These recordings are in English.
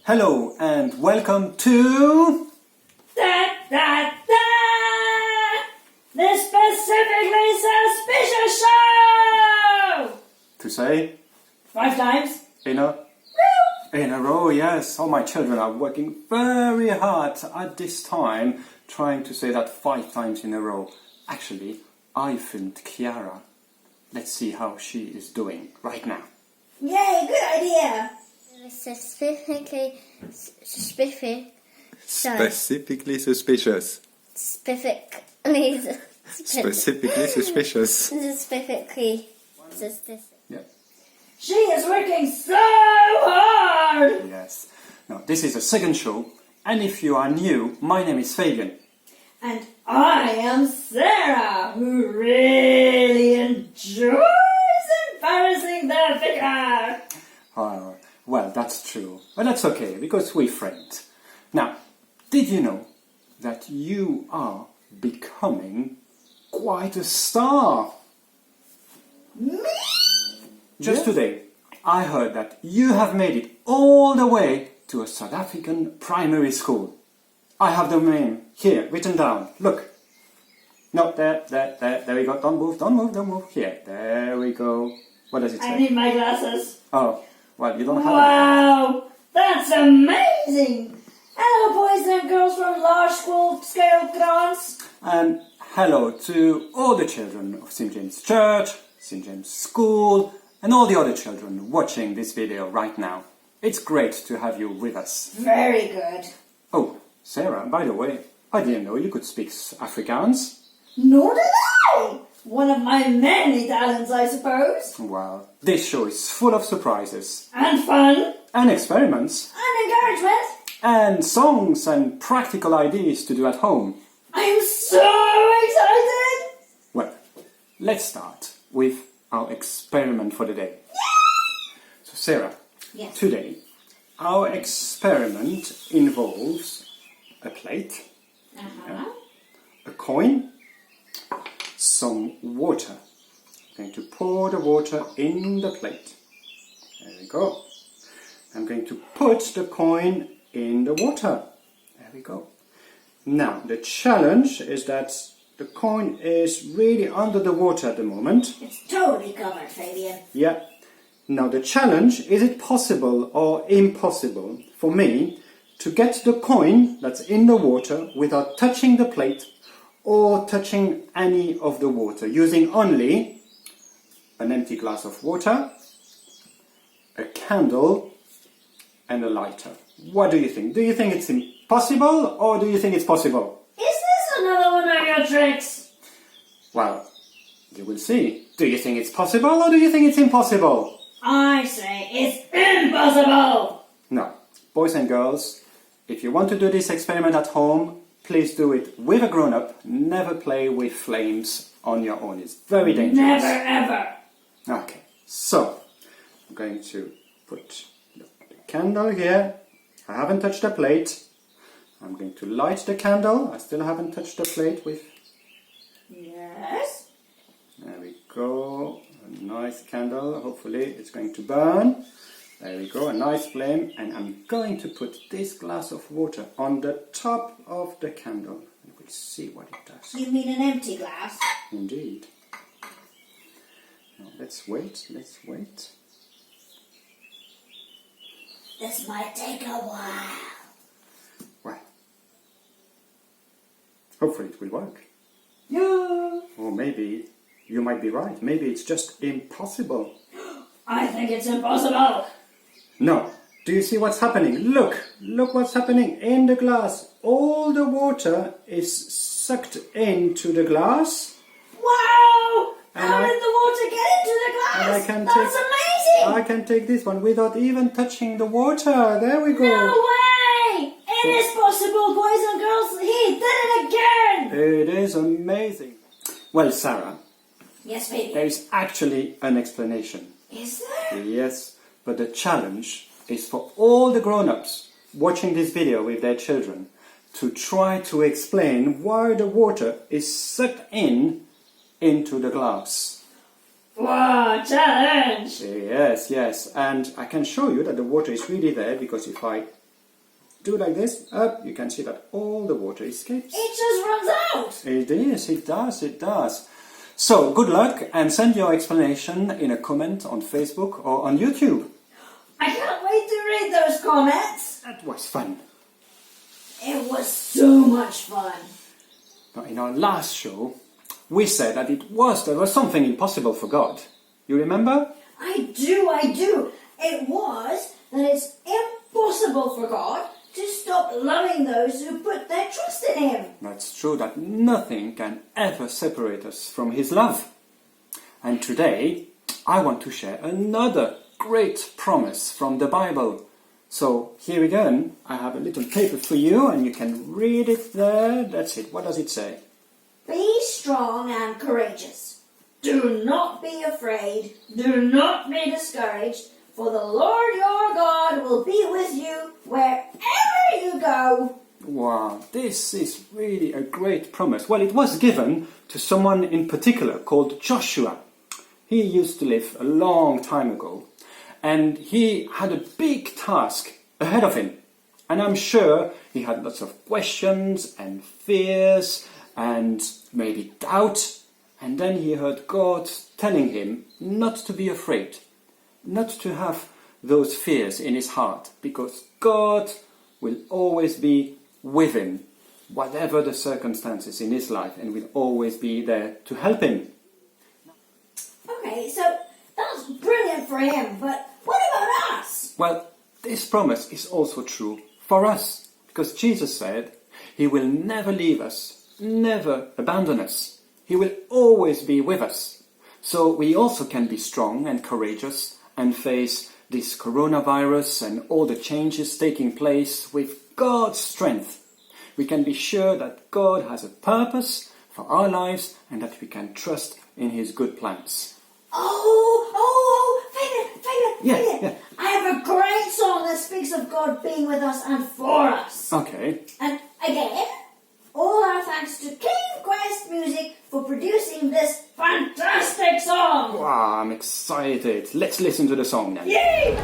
Hello and welcome to... Da, da, da! The Specifically Suspicious Show! To say 5 times. in a row, yes. All my children are working very hard at this time trying to say that 5 times in a row. Actually, I filmed Chiara. Let's see how she is doing right now. Yay, good idea! Specifically suspicious. Specifically suspicious. Specifically Specifically suspicious. Specifically suspicious. Yeah. She is working so hard! Yes. Now, this is the second show, and if you are new, my name is Fabian. And I am Sara, who really enjoys embarrassing the vicar. Oh, well, that's true. But that's okay, because we're friends. Now, did you know that you are becoming quite a star? Me? Just today, I heard that you have made it all the way to a South African primary school. I have the name here, written down. Look. No, there we go. Don't move. Here, there we go. What does it say? I need my glasses. Oh, well, you don't have Wow, that's amazing! Hello, boys and girls from large scale grants. And hello to all the children of St. James Church, St. James School, and all the other children watching this video right now. It's great to have you with us. Very good. Oh, Sarah, by the way, I didn't know you could speak Afrikaans. Nor did I! One of my many talents, I suppose. Well, this show is full of surprises. And fun. And experiments. And encouragement. And songs and practical ideas to do at home. I am so excited! Well, let's start with our experiment for the day. So, Sarah, Yes. today our experiment involves a plate, a coin, some water. I'm going to pour the water in the plate. There we go. I'm going to put the coin in the water. There we go. Now, the challenge is that the coin is really under the water at the moment. It's totally covered, Fabian. Yeah. Now, the challenge, is it possible or impossible for me to get the coin that's in the water without touching the plate or touching any of the water, using only an empty glass of water, a candle, and a lighter? What do you think? Do you think it's impossible or do you think it's possible? Is this another one of your tricks? Well, you will see. Do you think it's possible or do you think it's impossible? I say it's impossible! No. Boys and girls, if you want to do this experiment at home, please do it with a grown-up. Never play with flames on your own. It's very dangerous. Never ever! Okay, so I'm going to put the candle here. I haven't touched the plate. I'm going to light the candle. I still haven't touched the plate with... Yes? There we go. A nice candle. Hopefully it's going to burn. There we go, a nice flame. And I'm going to put this glass of water on the top of the candle. And we'll see what it does. You mean an empty glass? Indeed. Now let's wait. This might take a while. Well, hopefully it will work. Yeah. Or maybe you might be right. Maybe it's just impossible. I think it's impossible. No. Do you see what's happening? Look what's happening in the glass. All the water is sucked into the glass. Wow! And How did the water get into the glass? and I can That's take- amazing! I can take this one without even touching the water. There we go. No way! It is possible, boys and girls. He did it again! It is amazing. Well, Sarah, Yes, baby. there is actually an explanation. Is there? Yes, but the challenge is for all the grown-ups watching this video with their children to try to explain why the water is sucked into the glass. Wow, challenge! Yes, and I can show you that the water is really there because if I do like this, up, you can see that all the water escapes. It just runs out. It is, it does. So, good luck and send your explanation in a comment on Facebook or on YouTube. I can't wait to read those comments. That was fun. It was so much fun. Now, in our last show, we said that there was something impossible for God. You remember? I do. It was that it's impossible for God to stop loving those who put their trust in Him. That's true, that nothing can ever separate us from His love. And today, I want to share another great promise from the Bible. So, here again, I have a little paper for you, and you can read it there. That's it. What does it say? Be strong and courageous. Do not be afraid. Do not be discouraged. For the Lord your God will be with you wherever you go. Wow, this is really a great promise. Well, it was given to someone in particular called Joshua. He used to live a long time ago, and he had a big task ahead of him. And I'm sure he had lots of questions and fears and maybe doubt. And then he heard God telling him not to be afraid, not to have those fears in his heart, because God will always be with him, whatever the circumstances in his life, and will always be there to help him. Okay, so that's brilliant for him, but what about us? Well, this promise is also true for us, because Jesus said He will never leave us, never abandon us. He will always be with us. So we also can be strong and courageous and face this coronavirus and all the changes taking place with God's strength. We can be sure that God has a purpose for our lives and that we can trust in His good plans. Fabian, Yeah. I have a great song that speaks of God being with us and for us. Okay. And again, all our thanks to Cave Quest Music for producing this fantastic song. Wow, I'm excited. Let's listen to the song then. Yay!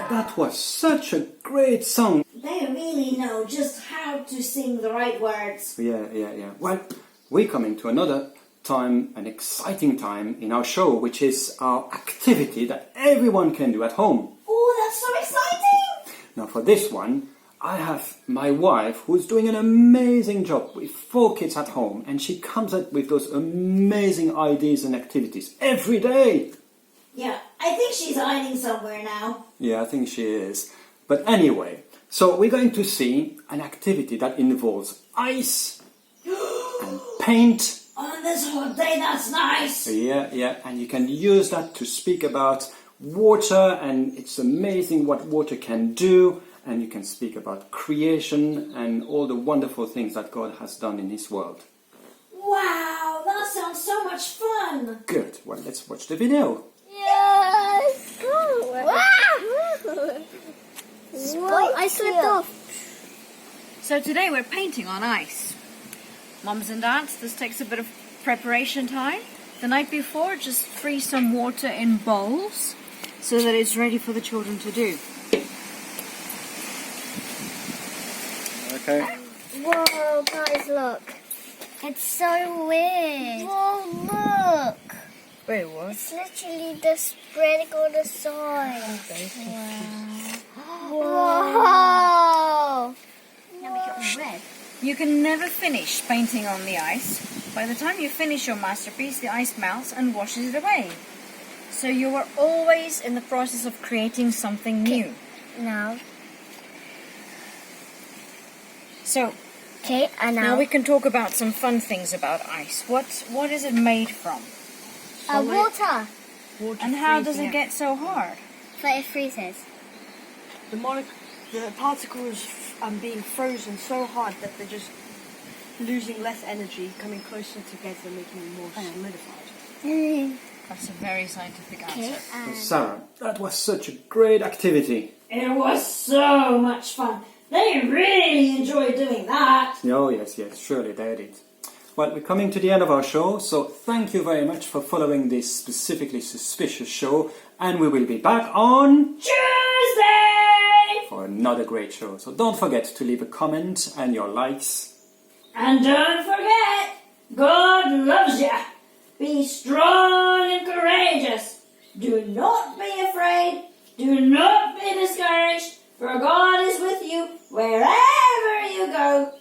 That was such a great song. They really know just how to sing the right words. Yeah. Well, we're coming to another time, an exciting time in our show, which is our activity that everyone can do at home. Oh, that's so exciting! Now for this one, I have my wife who's doing an amazing job with 4 kids at home, and she comes up with those amazing ideas and activities every day. Yeah, I think she's hiding somewhere now. Yeah, I think she is. But anyway, so we're going to see an activity that involves ice and paint. On this hot day, that's nice. Yeah, and you can use that to speak about water, and it's amazing what water can do, and you can speak about creation and all the wonderful things that God has done in His world. Wow, that sounds so much fun. Good, well, let's watch the video. Yes! Wow! I slipped off. So today we're painting on ice. Mums and dads, this takes a bit of preparation time. The night before, just freeze some water in bowls so that it's ready for the children to do. Okay. Whoa, guys, look. It's so weird. Whoa, look. Wait, what? It's literally the spreading on the side. Whoa. Now we get all red. You can never finish painting on the ice. By the time you finish your masterpiece, the ice melts and washes it away. So you are always in the process of creating something new. Now. So Okay, and now we can talk about some fun things about ice. What is it made from? water. And how does it get so hard? But it freezes. The particles being frozen so hard that they're just losing less energy, coming closer together, making it more solidified. That's a very scientific Okay, answer. and Sarah, that was such a great activity. It was so much fun. They really enjoyed doing that. Oh, yes, surely they did. Well, we're coming to the end of our show, so thank you very much for following this specifically suspicious show, and we will be back on Tuesday! for another great show. So don't forget to leave a comment and your likes. And don't forget, God loves you. Be strong and courageous. Do not be afraid. Do not be discouraged. For God is with you wherever you go.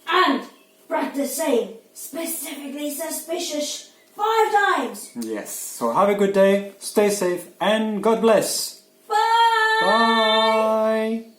And practice saying specifically suspicious 5 times. Yes, so have a good day, stay safe, and God bless. Bye! Bye!